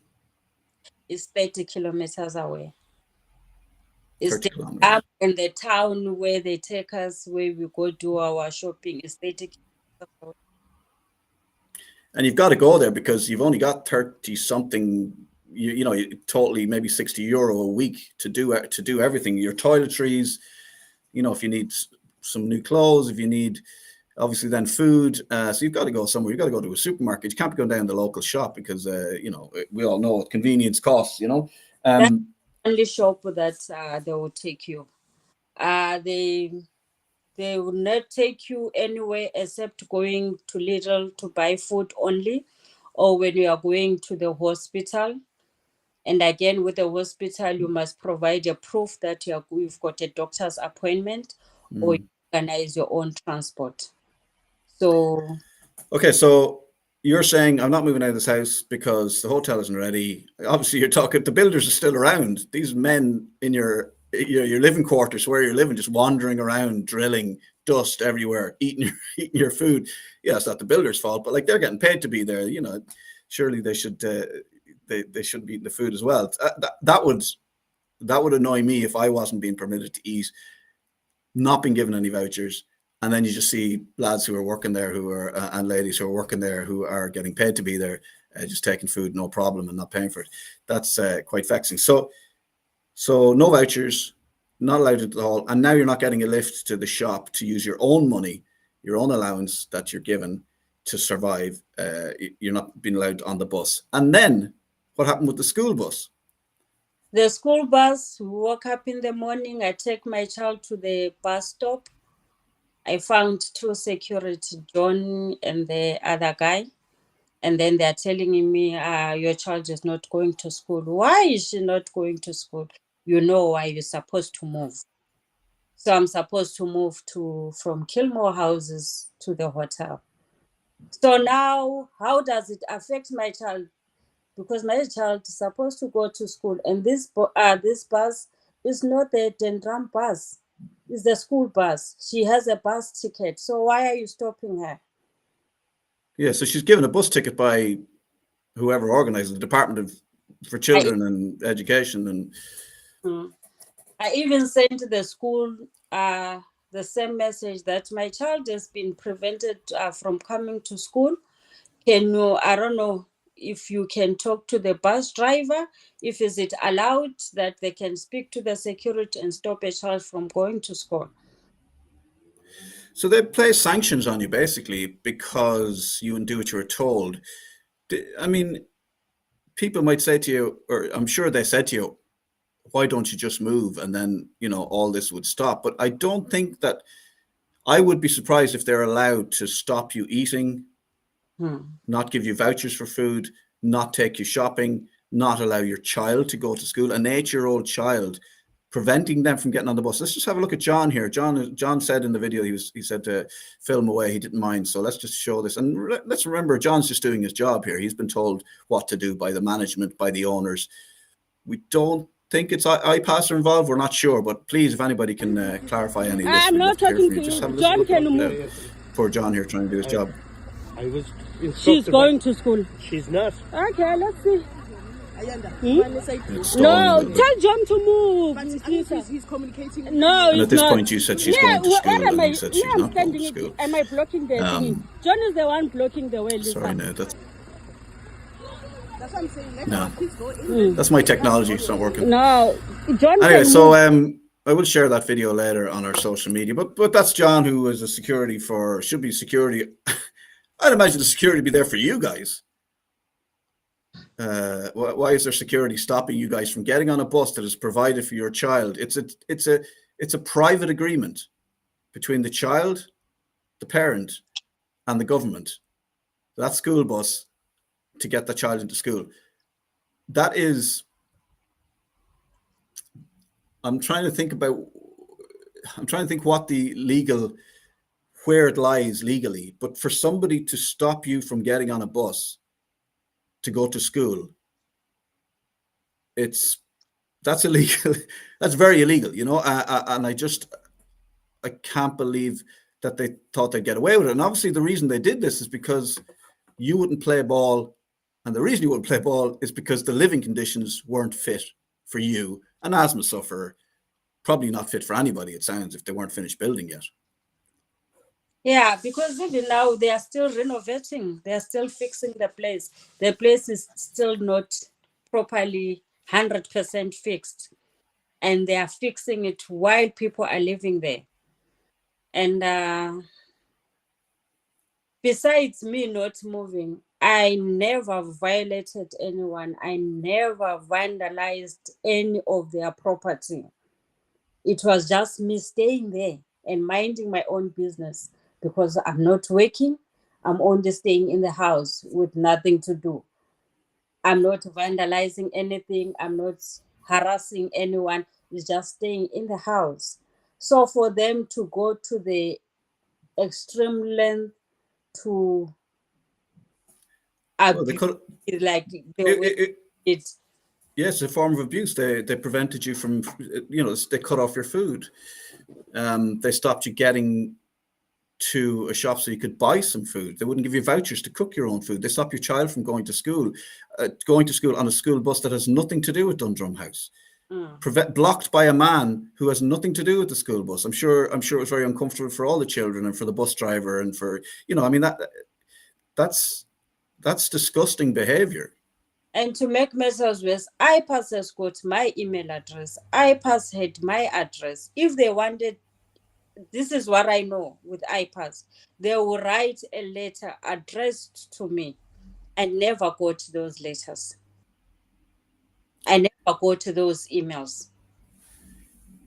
is 30 kilometers away. It's 30 the kilometers. and the town where they take us, where we go do our shopping, is 30 kilometers away. And you've got to go there because you've only got 30 something, totally maybe €60 a week to do everything. Your toiletries, if you need some new clothes, if you need, obviously, then food. So you've got to go somewhere. You've got to go to a supermarket. You can't be going down the local shop because, we all know what convenience costs, That's the only shop that they will take you. They will not take you anywhere except going to Lidl to buy food only, or when you are going to the hospital. And again, with the hospital, you must provide a proof that you've got a doctor's appointment, or you organize your own transport. So Okay, so you're saying I'm not moving out of this house because the hotel isn't ready. Obviously, you're talking, the builders are still around. These men in your living quarters, where you're living, just wandering around, drilling, dust everywhere, eating your food. Yeah, it's not the builder's fault, but like, they're getting paid to be there. Surely they should they should be eating the food as well. That would annoy me if I wasn't being permitted to eat, not being given any vouchers, and then you just see lads who are working there, and ladies who are working there, who are getting paid to be there, just taking food, no problem, and not paying for it. That's quite vexing. So no vouchers, not allowed into the hall, and now you're not getting a lift to the shop to use your own money, your own allowance that you're given to survive. You're not being allowed on the bus. And then what happened with the school bus? the school bus, we woke up in the morning, I take my child to the bus stop. I found two security, John and the other guy. And then they're telling me, your child is not going to school. Why is she not going to school? You know why you're supposed to move. So I'm supposed to move from Kilmore Houses to the hotel. So now, how does it affect my child? Because my child is supposed to go to school, and this bus is not the Dundrum bus. It's the school bus. She has a bus ticket. So why are you stopping her? Yeah, so she's given a bus ticket by whoever organizes the Department for Children and Education. And I even sent to the school the same message that my child has been prevented from coming to school. Can you, I don't know if you can talk to the bus driver, if is it allowed that they can speak to the security and stop a child from going to school. so they place sanctions on you basically because you didn't do what you were told. I mean, people might say to you, or I'm sure they said to you, why don't you just move? And then, you know, all this would stop. But I don't think that, I would be surprised if they're allowed to stop you eating, not give you vouchers for food, not take you shopping, not allow your child to go to school, an 8-year-old child, preventing them from getting on the bus. Let's just have a look at John here. John said in the video, he said to film away, he didn't mind. So let's just show this. And let's remember, John's just doing his job here. He's been told what to do by the management, by the owners. We don't think it's IPAS are involved. We're not sure, but please, if anybody can clarify any of this. I'm not talking to you. John can move. Poor John here trying to do his job. I was She's going to school. She's not. Okay, let's see. It's No, stolen. tell John to move. But I think he's communicating. No, And at this point, you said she's going to school, and he said she's I'm not going to standing school. it. Am I blocking the thing? John is the one blocking the way. Sorry, no, That's what I'm saying. Let No. our kids go in. that's my technology. It's not working. No, John. Anyway, can so move. I will share that video later on our social media. But that's John, who is a security for, should be security. I'd imagine the security be there for you guys. Why is there security stopping you guys from getting on a bus that is provided for your child? It's a private agreement between the child, the parent, and the government. That school bus to get the child into school. That is, I'm trying to think what the legal, where it lies legally, but for somebody to stop you from getting on a bus to go to school, that's illegal. That's very illegal, you know. And I can't believe that they thought they'd get away with it. And obviously, the reason they did this is because you wouldn't play ball, and the reason you wouldn't play ball is because the living conditions weren't fit for you, an asthma sufferer, probably not fit for anybody. It sounds, if they weren't finished building yet. Yeah, because even now they are still renovating. They are still fixing the place. The place is still not properly 100% fixed. And they are fixing it while people are living there. And besides me not moving, I never violated anyone. I never vandalized any of their property. It was just me staying there and minding my own business. Because I'm not working, I'm only staying in the house with nothing to do. I'm not vandalizing anything, I'm not harassing anyone, it's just staying in the house. So for them to go to the extreme length to like it's yes, a form of abuse. They prevented you from, you know, they cut off your food. They stopped you getting to a shop so you could buy some food. They wouldn't give you vouchers to cook your own food. They stop your child from going to school on a school bus that has nothing to do with Dundrum House. Blocked by a man who has nothing to do with the school bus. I'm sure it was very uncomfortable for all the children and for the bus driver and for, you know, I mean, that's disgusting behavior. And to make matters worse, IPAS has got my email address. IPAS had my address. If they wanted, this is what I know with IPAS, they will write a letter addressed to me. I never got those letters. I never got those emails.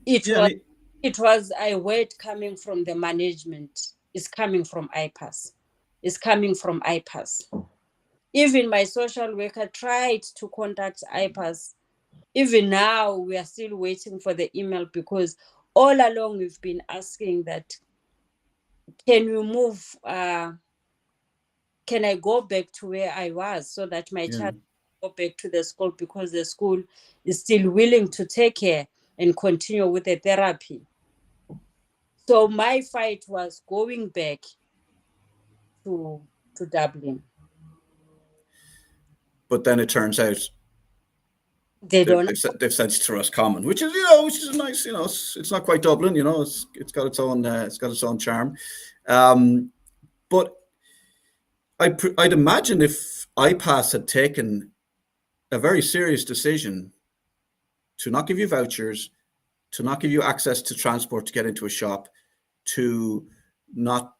It was a word coming from the management. It's coming from IPAS. It's coming from IPAS. Even my social worker tried to contact IPAS. Even now, we are still waiting for the email because all along we've been asking that, can you move, can I go back to where I was so that my child go back to the school, because the school is still willing to take her and continue with the therapy. So my fight was going back to Dublin. But then it turns out they've sent it to Roscommon, which is, you know, which is nice. You know, it's not quite Dublin. You know, it's got its own charm. But I'd imagine if IPAS had taken a very serious decision to not give you vouchers, to not give you access to transport to get into a shop, to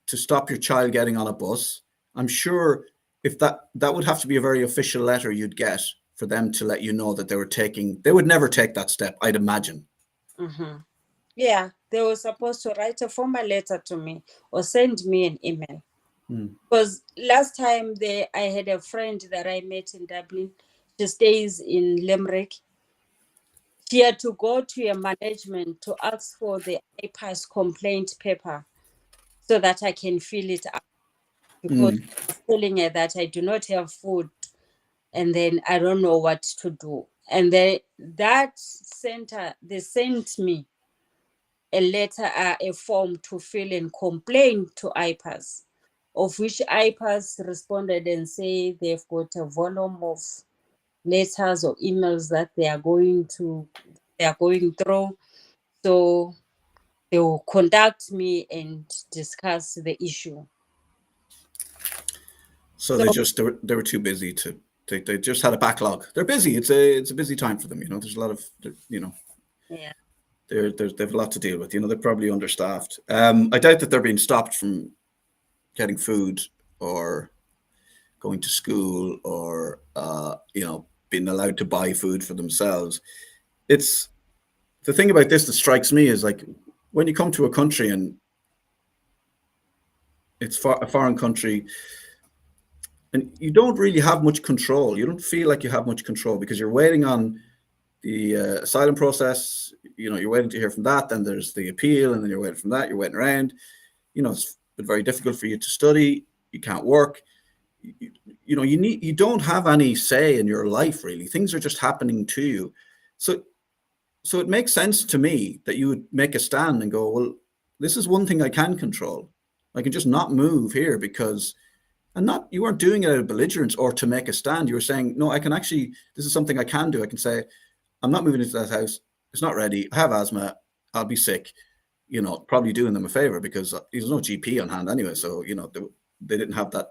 stop your child getting on a bus, I'm sure if that would have to be a very official letter you'd get for them to let you know that they would never take that step, I'd imagine. Yeah, they were supposed to write a formal letter to me or send me an email. Because last time I had a friend that I met in Dublin. She stays in Limerick. She had to go to your management to ask for the IPAS complaint paper so that I can fill it out, because I was telling her that I do not have food and then I don't know what to do. And that center, they sent me a letter, a form to fill and complain to IPAS, of which IPAS responded and say they've got a volume of letters or emails that they are going through. So they will contact me and discuss the issue. So they were too busy they just had a backlog. They're busy. It's a busy time for them. There's a lot of, Yeah. they've a lot to deal with. They're probably understaffed. I doubt that they're being stopped from getting food or going to school or being allowed to buy food for themselves. It's the thing about this that strikes me is, like, when you come to a country and it's a foreign country and you don't really have much control. You don't feel like you have much control because you're waiting on the asylum process. You're waiting to hear from that. Then there's the appeal, and then you're waiting from that. You're waiting around. It's been very difficult for you to study. You can't work. You don't have any say in your life, really. Things are just happening to you. So it makes sense to me that you would make a stand and go, well, this is one thing I can control. I can just not move here because, you weren't doing it out of belligerence or to make a stand. You were saying, no, I can actually, this is something I can do. I can say, I'm not moving into that house. It's not ready. I have asthma. I'll be sick. Probably doing them a favor because there's no GP on hand anyway. So, they didn't have that.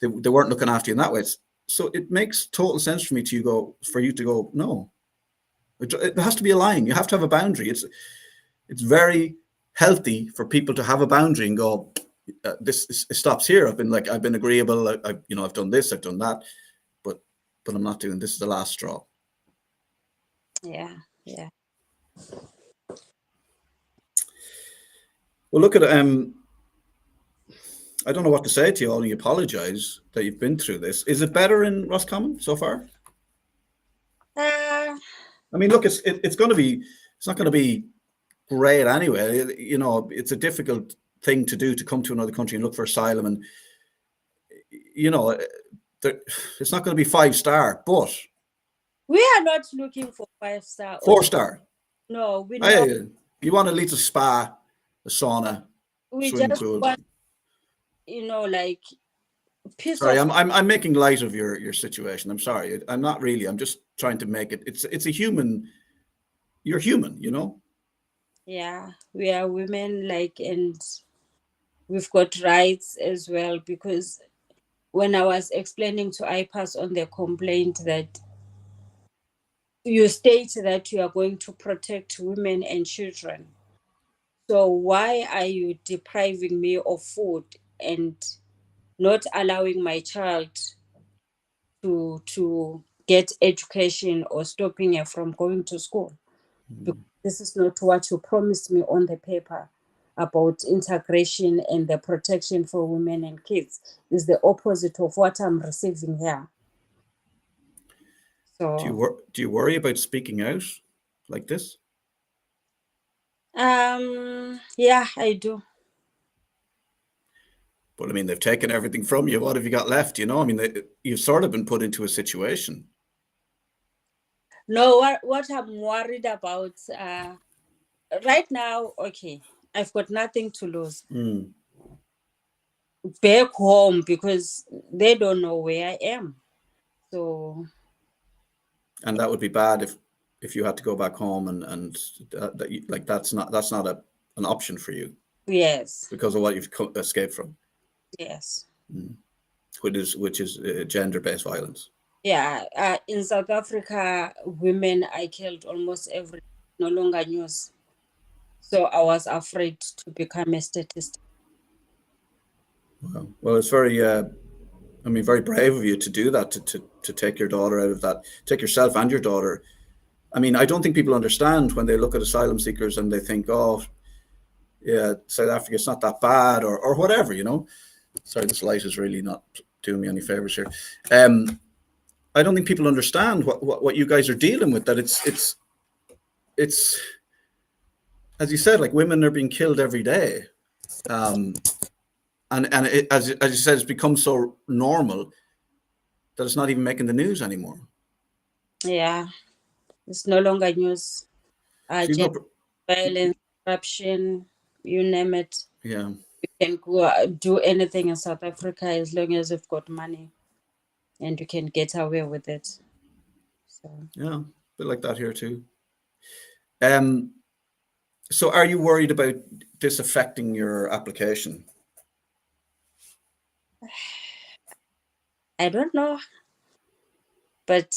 They weren't looking after you in that way. So it makes total sense for you to go, no, it has to be a line. You have to have a boundary. It's very healthy for people to have a boundary and go, this stops here. I've been agreeable. I've done this, I've done that, but I'm not doing this. Is the last straw. Yeah. Well, look at I don't know what to say to you. Only apologize that you've been through this. Is it better in Roscommon so far? I mean, look, it's not going to be great anyway. It's a difficult thing to do, to come to another country and look for asylum, and it's not going to be 5-star, but we are not looking for 5-star. 4-star. No, we know. You want a little spa, a sauna, We swimming just pool. want, like, peace. Sorry, I'm making light of your situation. I'm sorry. I'm not really. I'm just trying to make it. It's a human. You're human, Yeah, we are women, and we've got rights as well, because when I was explaining to IPAS on the complaint that you state that you are going to protect women and children, so why are you depriving me of food and not allowing my child to get education or stopping her from going to school? Because this is not what you promised me on the paper about integration and the protection for women and kids. Is the opposite of what I'm receiving here. So do you worry about speaking out like this? yeah, I do. But I mean, they've taken everything from you. What have you got left? I mean, you've sort of been put into a situation. No, what I'm worried about right now, okay, I've got nothing to lose. Back home, because they don't know where I am. So. And that would be bad if you had to go back home and that's not an option for you. Yes. Because of what you've escaped from. Yes. Which is gender-based violence. Yeah, in South Africa, women are killed almost every day, no longer news. So I was afraid to become a statistic. Wow. Well, it's very, very brave of you to do that, to to take your daughter out of that, take yourself and your daughter. I mean, I don't think people understand when they look at asylum seekers and they think, oh, yeah, South Africa, it's not that bad, or whatever, you know. Sorry, this light is really not doing me any favors here. I don't think people understand what you guys are dealing with. That it's as you said, like, women are being killed every day, and it, as you said, it's become so normal that it's not even making the news anymore. Yeah, it's no longer news. So Violence, corruption, you name it. Yeah. You can go do anything in South Africa as long as you've got money, and you can get away with it. So Yeah, a bit like that here too. So are you worried about this affecting your application? I don't know, but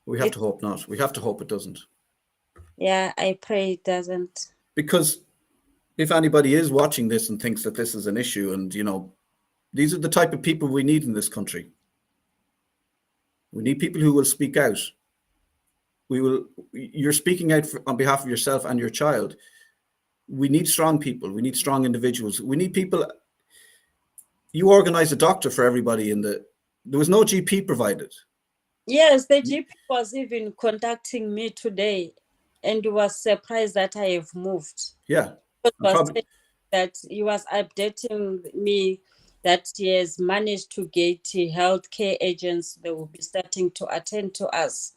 We have to hope not. We have to hope it doesn't. yeah, I pray it doesn't. Because if anybody is watching this and thinks that this is an issue, and, you know, these are the type of people we need in this country. We need people who will speak out. You're speaking out on behalf of yourself and your child. We need strong people. We need strong individuals. We need people. You organized a doctor for everybody there was no GP provided. Yes, the GP was even contacting me today, and he was surprised that I have moved. Yeah. That he was updating me that he has managed to get healthcare agents that will be starting to attend to us.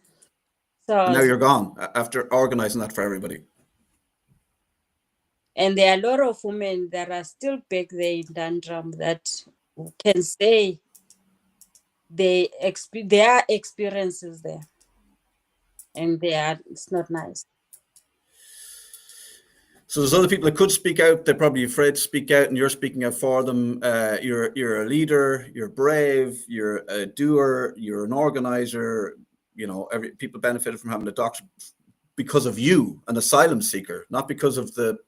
So and now you're gone after organizing that for everybody. And there are a lot of women that are still back there in Dundrum that can say their experiences there, and it's not nice. So there's other people that could speak out. They're probably afraid to speak out, and you're speaking out for them. You're a leader. You're brave. You're a doer. You're an organizer. You know, people benefited from having a doctor because of you, an asylum seeker, not because of the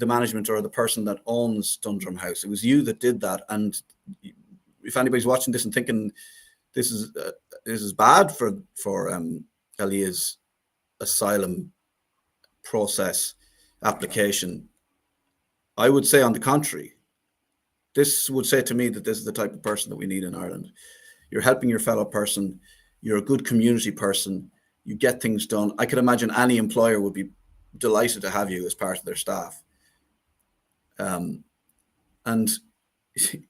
management or the person that owns Dundrum House. It was you that did that. And if anybody's watching this and thinking this is bad for Elia's asylum process application, I would say, on the contrary, this would say to me that this is the type of person that we need in Ireland. You're helping your fellow person. You're a good community person. You get things done. I could imagine any employer would be delighted to have you as part of their staff. And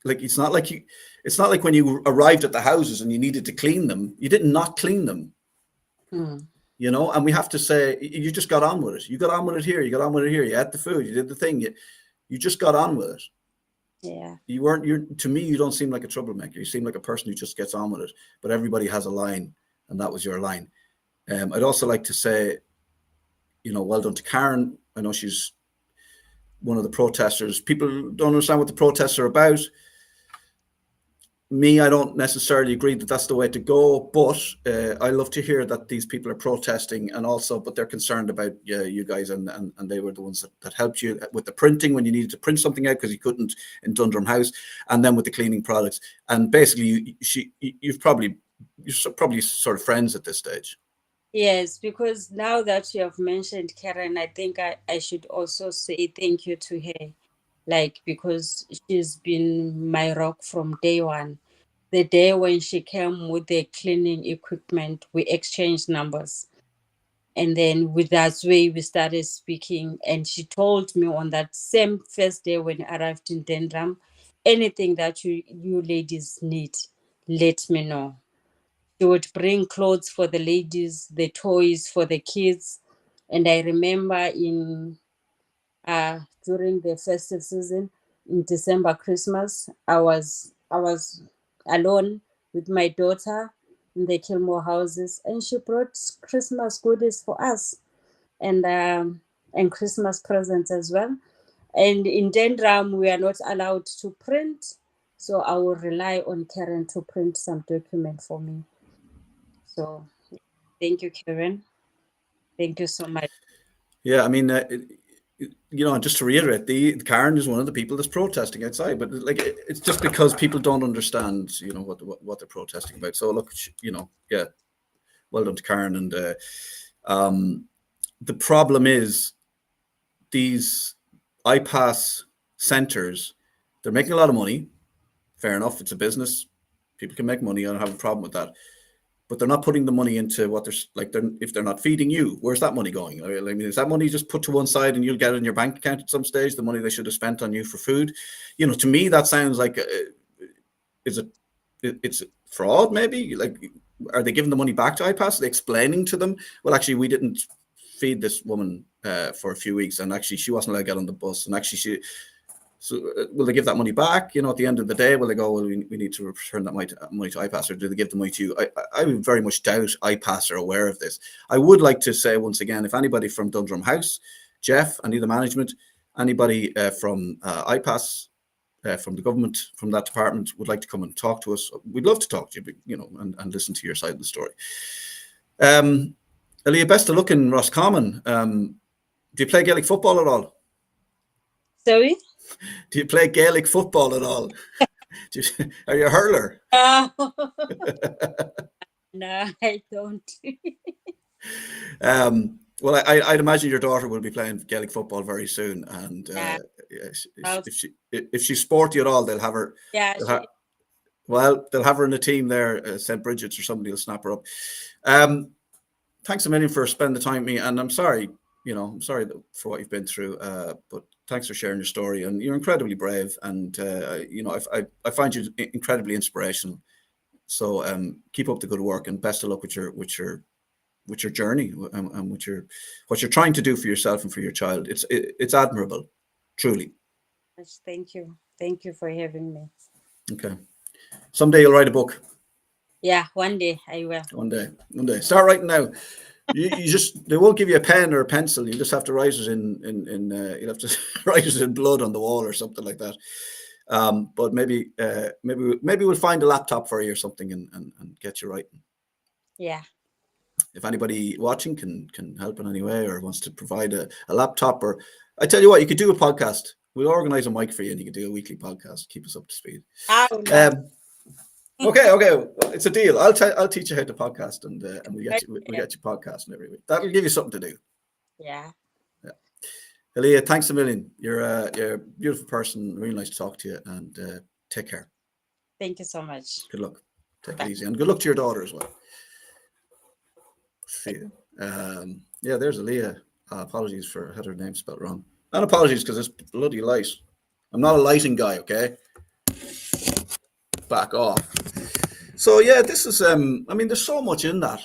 like, it's not like when you arrived at the houses and you needed to clean them, you did not clean them. You know, and we have to say, you just got on with it. You got on with it here. You got on with it here. You ate the food. You did the thing. You just got on with it. Yeah. To me, you don't seem like a troublemaker. You seem like a person who just gets on with it. But everybody has a line, and that was your line. I'd also like to say, you know, well done to Karen. I know she's one of the protesters. People don't understand what the protests are about. Me, I don't necessarily agree that that's the way to go, but I love to hear that these people are protesting, and also, but they're concerned about you guys, and they were the ones that helped you with the printing when you needed to print something out because you couldn't in Dundrum House, and then with the cleaning products. And basically, you're probably sort of friends at this stage. Yes, because now that you have mentioned Karen, I think I should also say thank you to her, like, because she's been my rock from day one. The day when she came with the cleaning equipment, we exchanged numbers. And then with that way, we started speaking. And she told me on that same first day when I arrived in Dundrum, anything that you ladies need, let me know. She would bring clothes for the ladies, the toys for the kids. And I remember during the festive season in December, Christmas, I was alone with my daughter in the Kilmore houses, and she brought Christmas goodies for us, and Christmas presents as well. And in Dundrum, we are not allowed to print, so I will rely on Karen to print some document for me. So thank you, Karen. Thank you so much. Yeah, I mean, you know, and just to reiterate, Karen is one of the people that's protesting outside, but like it's just because people don't understand, you know, what they're protesting about. So look, you know, yeah, well done to Karen. And the problem is these IPAS centres, they're making a lot of money. Fair enough, it's a business. People can make money. I don't have a problem with that. But they're not putting the money into what they're like. If they're not feeding you, where's that money going? I mean, is that money just put to one side and you'll get it in your bank account at some stage? The money they should have spent on you for food, you know. To me, that sounds like it's fraud. Maybe like, are they giving the money back to IPAS? Are they explaining to them, well, actually, we didn't feed this woman for a few weeks, and actually, she wasn't allowed to get on the bus, and actually, so will they give that money back? You know, at the end of the day, will they go, well, we need to return that money to IPAS, or do they give the money to you? I would very much doubt IPAS are aware of this. I would like to say once again, if anybody from Dundrum House, Jeff, any of the management, anybody from IPAS, from the government, from that department, would like to come and talk to us, we'd love to talk to you, you know, and listen to your side of the story. Aaliyah, best of luck in Roscommon. Do you play Gaelic football at all? Sorry? Do you play Gaelic football at all? Are you a hurler? No, I don't. Well, I'd imagine your daughter will be playing Gaelic football very soon, and if she's sporty at all, they'll have her. Yeah, they'll have her in the team there. St. Bridget's or somebody will snap her up. Thanks a million for spending the time with me, and I'm sorry, you know, I'm sorry for what you've been through, but thanks for sharing your story, and you're incredibly brave, and you know, I find you incredibly inspirational. So keep up the good work, and best of luck with your journey, and what you're trying to do for yourself and for your child. It's admirable, truly. Thank you for having me. Okay, someday you'll write a book. Yeah, one day I will. One day. Start writing now. They won't give you a pen or a pencil. You just have to write it you'll have to write it in blood on the wall or something like that. But maybe we'll find a laptop for you or something and get you writing. Yeah. If anybody watching can help in any way or wants to provide a laptop, or I tell you what, you could do a podcast. We'll organize a mic for you and you can do a weekly podcast. Keep us up to speed. Okay, it's a deal. I'll teach you how to podcast, and we get you podcasting every week. That'll give you something to do. Yeah. Aaliyah, thanks a million. You're a beautiful person. Really nice to talk to you, and take care. Thank you so much. Good luck. Take it easy, and good luck to your daughter as well. See you. Yeah, there's Aaliyah. Apologies for I had her name spelled wrong. And apologies because it's bloody light. I'm not a lighting guy, okay? Back off. So yeah, this is I mean, there's so much in that.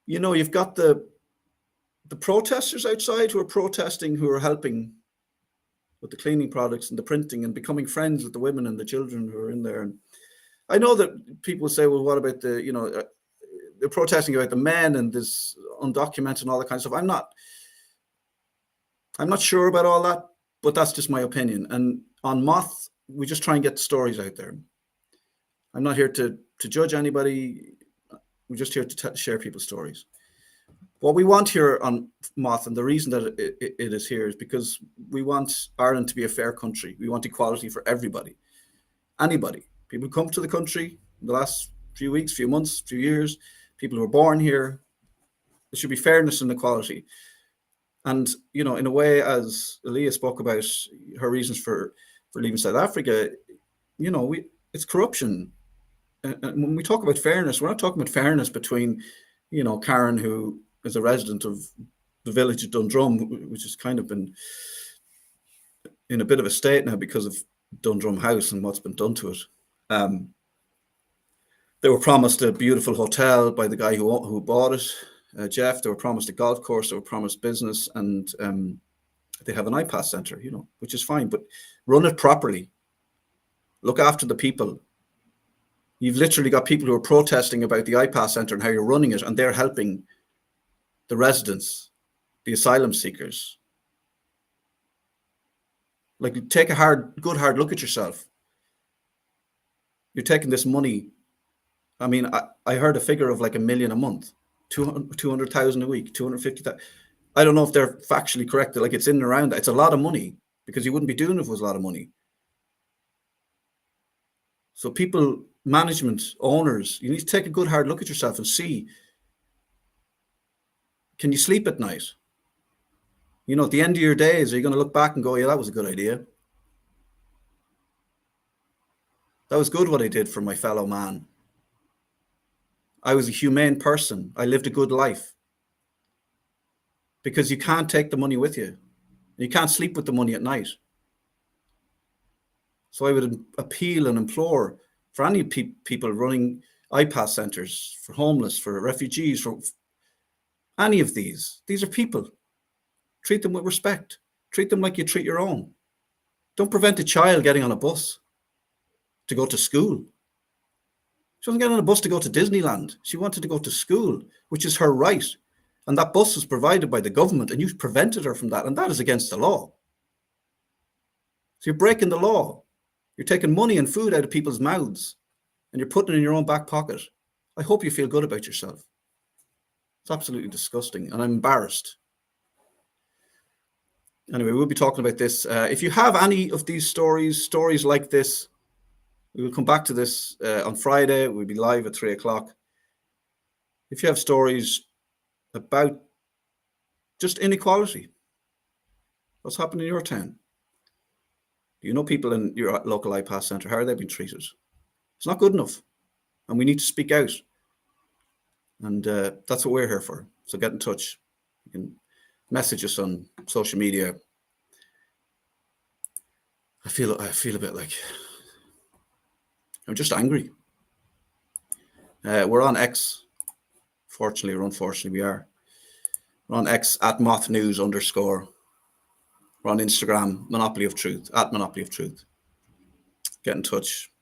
You know, you've got the protesters outside who are protesting, who are helping with the cleaning products and the printing and becoming friends with the women and the children who are in there. And I know that people say, well, what about the, you know, they're protesting about the men and this undocumented and all that kind of stuff. I'm not sure about all that, but that's just my opinion. And on MOTH, we just try and get the stories out there. I'm not here to judge anybody. We're just here to share people's stories. What we want here on MOTH, and the reason that it is here, is because we want Ireland to be a fair country. We want equality for everybody, anybody. People who come to the country in the last few weeks, few months, few years, people who are born here. There should be fairness and equality. And, you know, in a way, as Aaliyah spoke about her reasons for leaving South Africa, you know, it's corruption. And when we talk about fairness, we're not talking about fairness between, you know, Karen, who is a resident of the village of Dundrum, which has kind of been in a bit of a state now because of Dundrum House and what's been done to it. They were promised a beautiful hotel by the guy who bought it, Jeff. They were promised a golf course. They were promised business, and they have an IPAS centre, you know, which is fine, but run it properly. Look after the people. You've literally got people who are protesting about the IPAS centre and how you're running it, and they're helping the residents, the asylum seekers. Like, take a good hard look at yourself. You're taking this money. I mean, I heard a figure of like $1 million a month, 200,000 a week, 250,000. I don't know if they're factually correct. Like, it's in and around that. It's a lot of money, because you wouldn't be doing it if it was a lot of money. So people, management, owners, you need to take a good hard look at yourself and see, can you sleep at night? You know, at the end of your days, are you going to look back and go, yeah, that was a good idea. That was good what I did for my fellow man. I was a humane person. I lived a good life. Because you can't take the money with you. You can't sleep with the money at night. So I would appeal and implore for any people running IPAS centres, for homeless, for refugees, for any of these. These are people. Treat them with respect. Treat them like you treat your own. Don't prevent a child getting on a bus to go to school. She wasn't getting on a bus to go to Disneyland. She wanted to go to school, which is her right. And that bus was provided by the government, and you prevented her from that. And that is against the law. So you're breaking the law. You're taking money and food out of people's mouths, and you're putting it in your own back pocket. I hope you feel good about yourself. It's absolutely disgusting, and I'm embarrassed. Anyway, we'll be talking about this. If you have any of these stories like this, we will come back to this on Friday. We'll be live at 3 o'clock. If you have stories about just inequality, what's happened in your town? Do you know people in your local IPAS centre? How are they being treated? It's not good enough, and we need to speak out. And that's what we're here for. So get in touch. You can message us on social media. I feel a bit like I'm just angry. We're on X. Fortunately or unfortunately, we are. We're on X at MOTH News _. We're on Instagram, Monopoly of Truth, at Monopoly of Truth. Get in touch.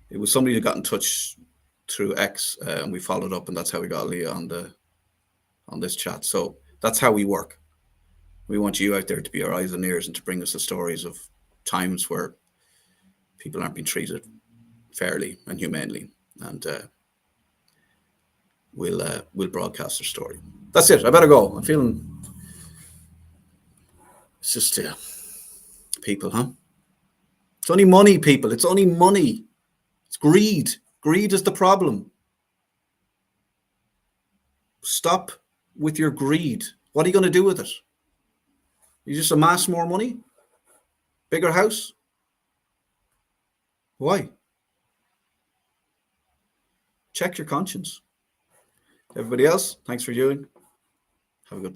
It was somebody who got in touch through X, and we followed up, and that's how we got Leah on this chat. So that's how we work. We want you out there to be our eyes and ears and to bring us the stories of times where people aren't being treated fairly and humanely, and we'll broadcast their story. That's it. I better go. I'm feeling. It's just people, huh? It's only money, people. It's only money. It's greed. Greed is the problem. Stop with your greed. What are you going to do with it? You just amass more money? Bigger house? Why? Check your conscience. Everybody else, thanks for viewing. Have a good day.